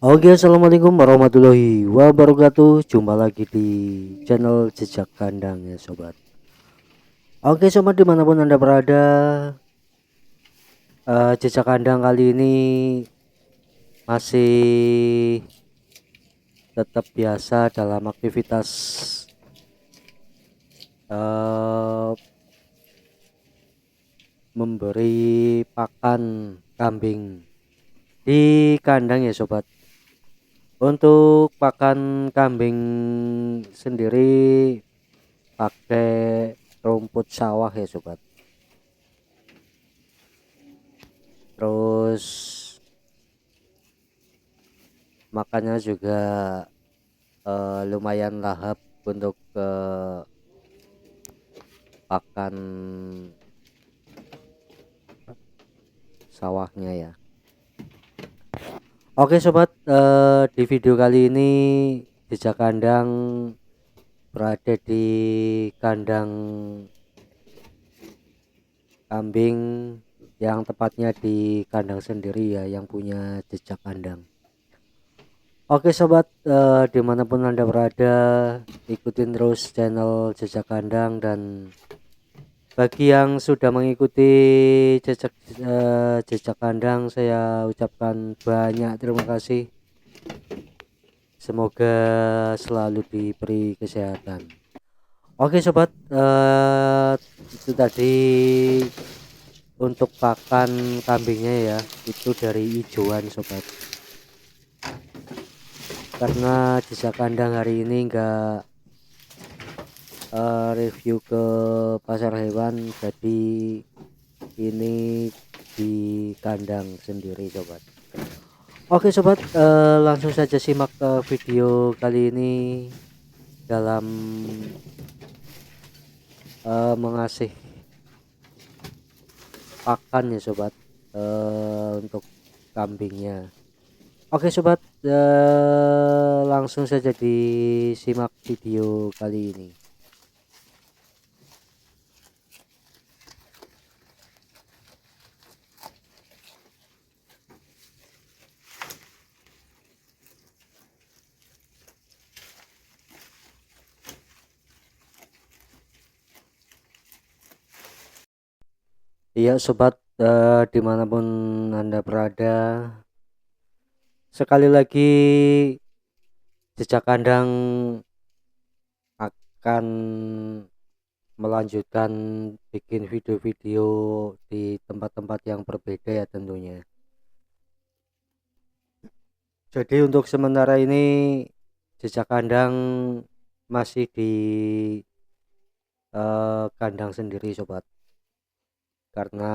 Oke, assalamualaikum warahmatullahi wabarakatuh. Jumpa lagi di channel Jejak Kandang ya sobat. Oke sobat, dimanapun anda berada, Jejak Kandang kali ini masih tetap biasa dalam aktivitas eh, memberi pakan kambing di kandang ya sobat. Untuk pakan kambing sendiri pakai rumput sawah ya sobat. Terus makannya juga lumayan lahap untuk pakan sawahnya ya. Oke sobat, di video kali ini Jejak Kandang berada di kandang kambing, yang tepatnya di kandang sendiri ya, yang punya Jejak Kandang. Oke sobat, dimanapun anda berada, ikutin terus channel Jejak Kandang. Dan bagi yang sudah mengikuti jejak kandang, saya ucapkan banyak terima kasih. Semoga selalu diberi kesehatan. Oke sobat, itu tadi untuk pakan kambingnya ya, itu dari hijauan sobat. Karena jejak kandang hari ini enggak review ke pasar hewan, jadi ini di kandang sendiri sobat. Oke sobat, langsung saja simak video kali ini dalam mengasih pakan ya sobat, untuk kambingnya. Oke sobat, langsung saja disimak video kali ini. Iya sobat, dimanapun anda berada, sekali lagi Jejak Kandang akan melanjutkan bikin video-video di tempat-tempat yang berbeda ya tentunya. Jadi untuk sementara ini Jejak Kandang masih di kandang sendiri sobat, karena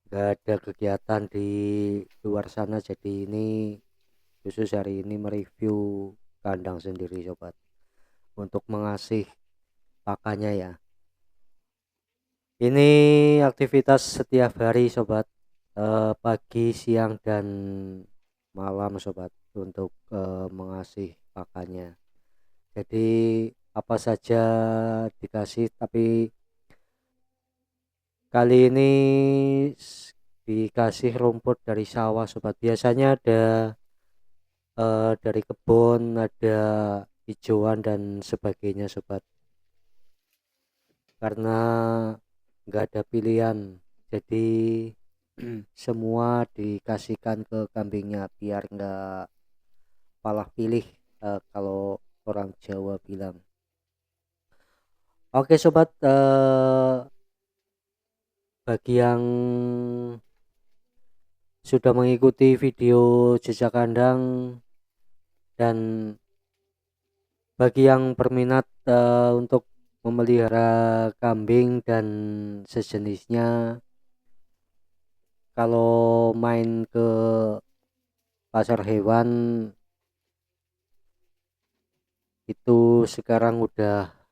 gak ada kegiatan di luar sana, jadi ini khusus hari ini mereview kandang sendiri sobat, untuk mengasih pakannya ya. Ini aktivitas setiap hari sobat, pagi, siang, dan malam sobat, untuk mengasih pakannya. Jadi apa saja dikasih, tapi kali ini dikasih rumput dari sawah sobat. Biasanya ada dari kebun, ada hijauan dan sebagainya sobat. Karena nggak ada pilihan, jadi semua dikasihkan ke kambingnya biar nggak palah pilih, kalau orang Jawa bilang. Oke sobat, bagi yang sudah mengikuti video Jejak Kandang, dan bagi yang berminat untuk memelihara kambing dan sejenisnya, kalau main ke pasar hewan itu sekarang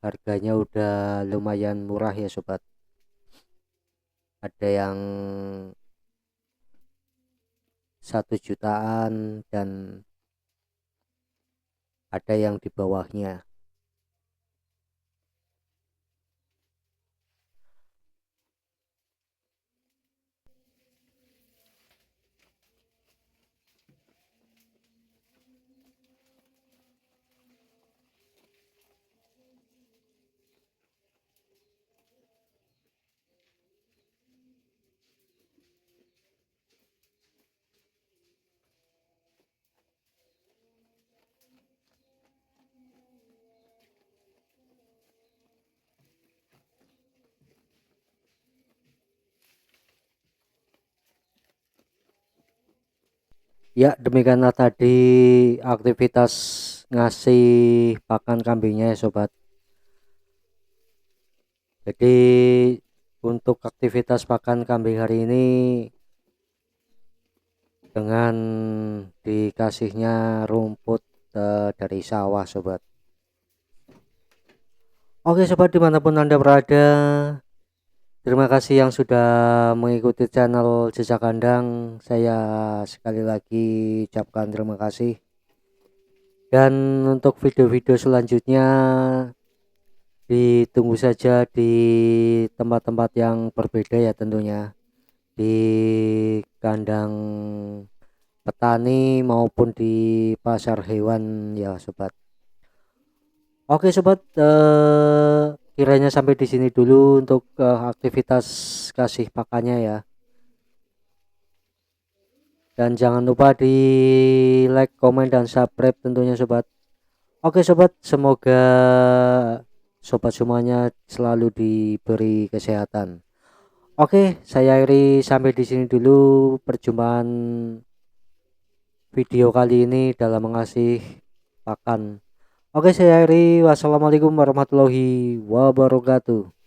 harganya udah lumayan murah ya sobat. Ada yang 1 jutaan dan ada yang di bawahnya. Ya, demikianlah tadi aktivitas ngasih pakan kambingnya ya sobat. Jadi untuk aktivitas pakan kambing hari ini dengan dikasihnya rumput dari sawah sobat. Oke sobat, dimanapun anda berada, terima kasih yang sudah mengikuti channel Jejak Kandang. Saya sekali lagi ucapkan terima kasih. Dan untuk video-video selanjutnya ditunggu saja di tempat-tempat yang berbeda ya tentunya. Di kandang petani maupun di pasar hewan ya sobat. Oke sobat, kiranya sampai di sini dulu untuk aktivitas kasih pakannya ya. Dan jangan lupa di like, komen, dan subscribe tentunya sobat. Oke sobat, semoga sobat semuanya selalu diberi kesehatan. Oke, saya akhiri sampai di sini dulu perjumpaan video kali ini dalam mengasih pakan. Oke, saya akhiri. Wassalamualaikum warahmatullahi wabarakatuh.